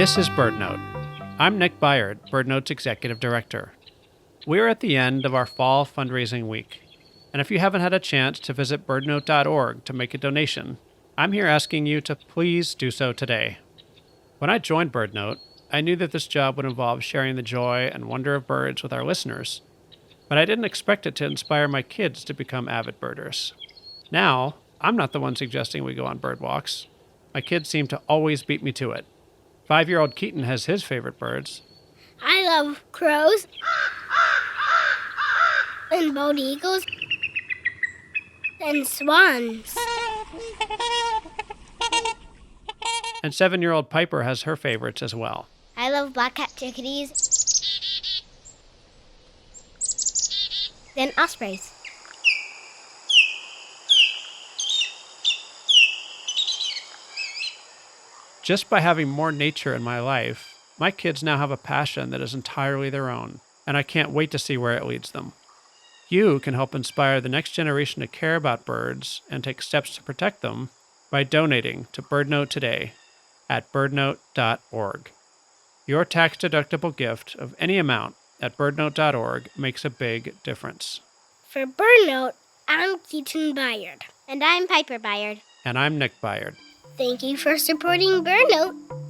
This is BirdNote. I'm Nick Bayard, BirdNote's Executive Director. We're at the end of our fall fundraising week, and if you haven't had a chance to visit birdnote.org to make a donation, I'm here asking you to please do so today. When I joined BirdNote, I knew that this job would involve sharing the joy and wonder of birds with our listeners, but I didn't expect it to inspire my kids to become avid birders. Now, I'm not the one suggesting we go on bird walks. My kids seem to always beat me to it. 5-year-old Keaton has his favorite birds. I love crows and bald eagles and swans. And 7-year-old Piper has her favorites as well. I love blackcap chickadees and ospreys. Just by having more nature in my life, my kids now have a passion that is entirely their own, and I can't wait to see where it leads them. You can help inspire the next generation to care about birds and take steps to protect them by donating to BirdNote today at birdnote.org. Your tax-deductible gift of any amount at birdnote.org makes a big difference. For BirdNote, I'm Keaton Bayard. And I'm Piper Bayard. And I'm Nick Bayard. Thank you for supporting BirdNote.